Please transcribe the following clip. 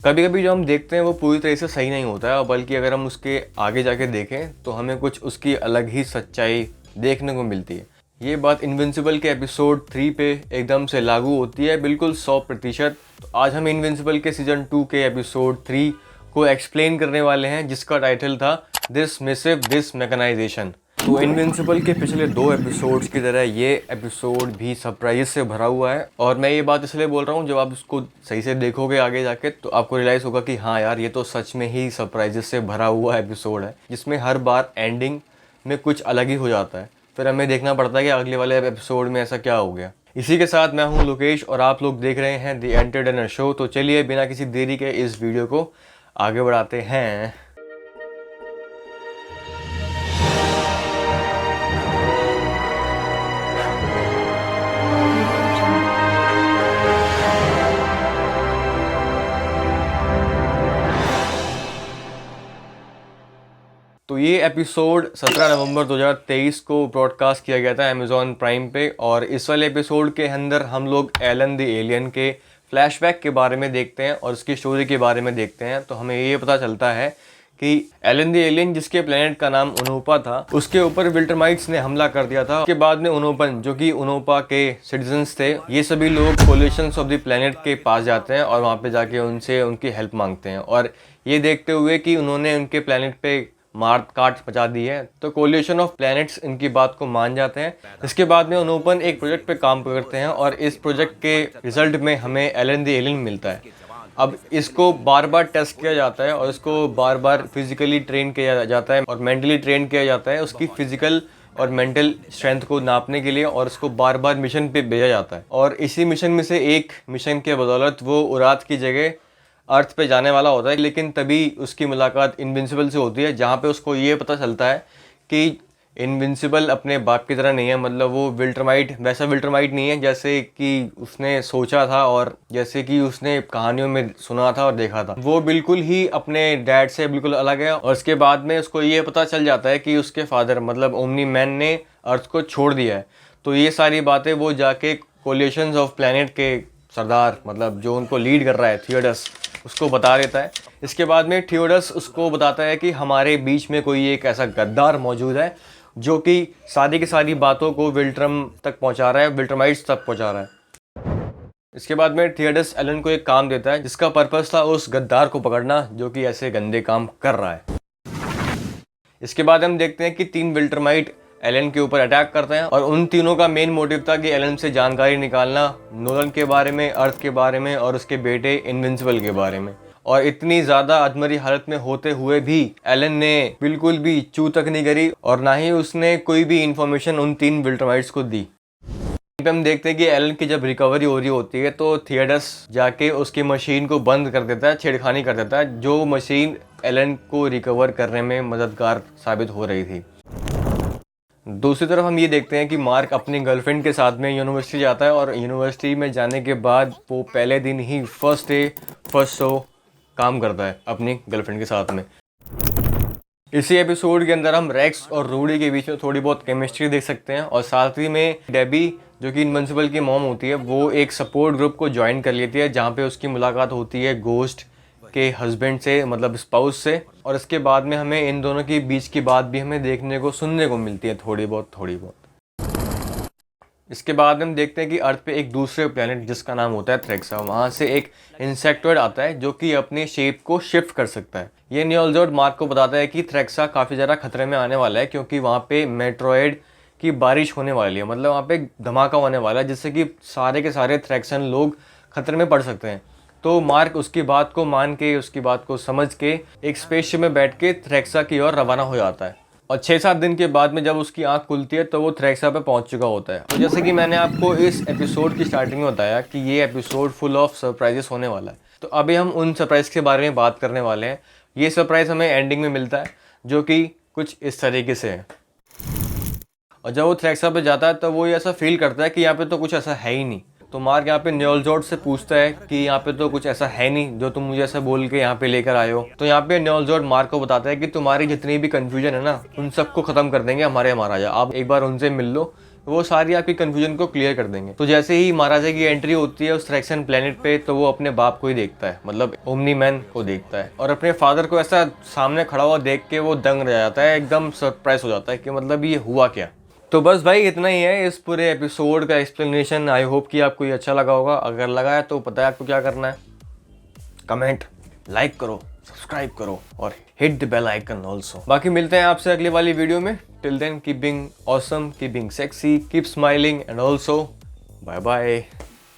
कभी कभी जो हम देखते हैं वो पूरी तरह से सही नहीं होता है, बल्कि अगर हम उसके आगे जाके देखें तो हमें कुछ उसकी अलग ही सच्चाई देखने को मिलती है। ये बात इनविंसिबल के एपिसोड 3 पे एकदम से लागू होती है, बिल्कुल 100%। तो आज हम इनविंसिबल के सीजन 2 के एपिसोड 3 को एक्सप्लेन करने वाले हैं, जिसका टाइटल था दिस मिसिव दिस मैकेनाइजेशन। तो इनविंसिबल के पिछले 2 एपिसोड्स की तरह ये एपिसोड भी सरप्राइज से भरा हुआ है। और मैं ये बात इसलिए बोल रहा हूँ, जब आप उसको सही से देखोगे आगे जाके तो आपको रियलाइज़ होगा कि हाँ यार, ये तो सच में ही सरप्राइजेस से भरा हुआ एपिसोड है, जिसमें हर बार एंडिंग में कुछ अलग ही हो जाता है। फिर हमें देखना पड़ता है कि अगले वाले एपिसोड में ऐसा क्या हो गया। इसी के साथ मैं हूँ लोकेश और आप लोग देख रहे हैं द एंटरटेनर शो। तो चलिए बिना किसी देरी के इस वीडियो को आगे बढ़ाते हैं। तो ये एपिसोड 17 नवंबर 2023 को ब्रॉडकास्ट किया गया था अमेज़ॉन प्राइम पे। और इस वाले एपिसोड के अंदर हम लोग एलन द एलियन के फ्लैशबैक के बारे में देखते हैं और उसकी स्टोरी के बारे में देखते हैं। तो हमें ये पता चलता है कि एलन द एलियन, जिसके प्लेनेट का नाम उनोपा था, उसके ऊपर विल्टरमाइट्स ने हमला कर दिया था। उसके बाद में उनोपन, जो कि उनोपा के सिटीजन्स थे, ये सभी लोग कोलिशंस ऑफ द प्लेनेट के पास जाते हैं और वहाँ पे जाके उनसे उनकी हेल्प मांगते हैं। और ये देखते हुए कि उन्होंने उनके प्लेनेट पे मार काट मचा दी है, तो कोलिशन ऑफ प्लैनेट्स इनकी बात को मान जाते हैं। इसके बाद में उनोपन एक प्रोजेक्ट पे काम करते हैं और इस प्रोजेक्ट के रिजल्ट में हमें एलन द एलियन मिलता है। अब इसको बार बार टेस्ट किया जाता है और इसको बार बार फिजिकली ट्रेन किया जाता है और मेंटली ट्रेन किया जाता है, उसकी फिजिकल और मेंटल स्ट्रेंथ को नापने के लिए, और उसको बार बार मिशन पे भेजा जाता है। और इसी मिशन में से एक मिशन के बदौलत वो उरात की जगह अर्थ पे जाने वाला होता है। लेकिन तभी उसकी मुलाकात इनविंसिबल से होती है, जहाँ पे उसको ये पता चलता है कि इनविंसिबल अपने बाप की तरह नहीं है। मतलब वो विल्टरमाइट वैसा विल्टरमाइट नहीं है जैसे कि उसने सोचा था और जैसे कि उसने कहानियों में सुना था और देखा था। वो बिल्कुल ही अपने डैड से बिल्कुल अलग है। और उसके बाद में उसको ये पता चल जाता है कि उसके फादर मतलब ओमनी मैन ने अर्थ को छोड़ दिया है। तो ये सारी बातें वो जाके कोलिशंस ऑफ प्लैनेट के सरदार, मतलब जो उनको लीड कर रहा है, थियोडस, उसको बता देता है। इसके बाद में थियोडस उसको बताता है कि हमारे बीच में कोई एक ऐसा गद्दार मौजूद है जो कि सारी की सारी बातों को विल्ट्रम तक पहुंचा रहा है, विल्ट्रमाइट्स तक पहुंचा रहा है। इसके बाद में थियोडस एलन को एक काम देता है, जिसका पर्पस था उस गद्दार को पकड़ना जो कि ऐसे गंदे काम कर रहा है। इसके बाद हम देखते हैं कि 3 विल्ट्रमाइट एलन के ऊपर अटैक करते हैं और उन तीनों का मेन मोटिव था कि एलन से जानकारी निकालना, नोलन के बारे में, अर्थ के बारे में और उसके बेटे इनविंसिबल के बारे में। और इतनी ज़्यादा अधमरी हालत में होते हुए भी एलन ने बिल्कुल भी चू तक नहीं करी और ना ही उसने कोई भी इंफॉर्मेशन उन 3 विल्ट्रमाइट्स को दी। पे हम देखते हैं कि एलन की जब रिकवरी हो रही होती है तो थियोडस जाके उसकी मशीन को बंद कर देता है, छेड़खानी कर देता है, जो मशीन एलन को रिकवर करने में मददगार साबित हो रही थी। दूसरी तरफ हम ये देखते हैं कि मार्क अपनी गर्लफ्रेंड के साथ में यूनिवर्सिटी जाता है और यूनिवर्सिटी में जाने के बाद वो पहले दिन ही फर्स्ट डे फर्स्ट शो काम करता है अपनी गर्लफ्रेंड के साथ में। इसी एपिसोड के अंदर हम रेक्स और रूडी के बीच में थोड़ी बहुत केमिस्ट्री देख सकते हैं और साथ ही में डेबी, जो कि इनविंसिबल की मॉम होती है, वो एक सपोर्ट ग्रुप को ज्वाइन कर लेती है, जहाँ पे उसकी मुलाकात होती है गोस्ट के हस्बैंड से, मतलब स्पाउस से। और इसके बाद में हमें इन दोनों के बीच की बात भी हमें देखने को सुनने को मिलती है थोड़ी बहुत। इसके बाद हम देखते हैं कि अर्थ पे एक दूसरे प्लेनेट जिसका नाम होता है थ्रेक्सा, वहाँ से एक इंसेक्टॉइड आता है जो कि अपनी शेप को शिफ्ट कर सकता है। ये न्यूअल्जोर्ड मार्क को बताता है कि थ्रेक्सा काफ़ी ज़्यादा खतरे में आने वाला है, क्योंकि वहाँ पे मेट्रॉइड की बारिश होने वाली है। मतलब वहाँ पे धमाका होने वाला है, जिससे कि सारे के सारे थ्रेक्सन लोग खतरे में पड़ सकते हैं। तो मार्क उसकी बात को मान के, उसकी बात को समझ के एक स्पेसशिप में बैठ के थ्रेक्सा की ओर रवाना हो जाता है। और 6-7 दिन के बाद में जब उसकी आंख खुलती है तो वो थ्रेक्सा पे पहुंच चुका होता है। तो जैसे कि मैंने आपको इस एपिसोड की स्टार्टिंग में बताया कि ये एपिसोड फुल ऑफ सरप्राइजेस होने वाला है, तो अभी हम उन सरप्राइज के बारे में बात करने वाले हैं। ये सरप्राइज हमें एंडिंग में मिलता है, जो कि कुछ इस तरीके से है। और जब वो थ्रेक्सा पे जाता है तो वो ऐसा फील करता है कि यहाँ पे तो कुछ ऐसा है ही नहीं। तो मार्क यहाँ पे न्यूअल्जोर्ड से पूछता है कि यहाँ पे तो कुछ ऐसा है नहीं जो तुम मुझे ऐसा बोल के यहाँ पे लेकर आए हो। तो यहाँ पे न्यूअल्जोर्ड मार्क को बताता है कि तुम्हारी जितनी भी कंफ्यूजन है ना, उन सबको खत्म कर देंगे हमारे महाराजा। आप एक बार उनसे मिल लो, तो वो सारी आपकी कंफ्यूजन को क्लियर कर देंगे। तो जैसे ही महाराजा की एंट्री होती है उस ट्रैक्सन प्लेनेट पे, तो वो अपने बाप को ही देखता है, मतलब ओमनी मैन को देखता है, और अपने फादर को ऐसा सामने खड़ा हुआ देख के वो दंग रह जाता है, एकदम सरप्राइज हो जाता है कि मतलब ये हुआ क्या। तो बस भाई इतना ही है इस पूरे एपिसोड का एक्सप्लेनेशन। आई होप कि आपको ये अच्छा लगा होगा। अगर लगा है तो पता है आपको क्या करना है, कमेंट, लाइक करो, सब्सक्राइब करो और hit the bell icon also. बाकी मिलते हैं आपसे अगली वाली वीडियो में। Till then keep being awesome, keep being sexy, keep smiling and also bye bye.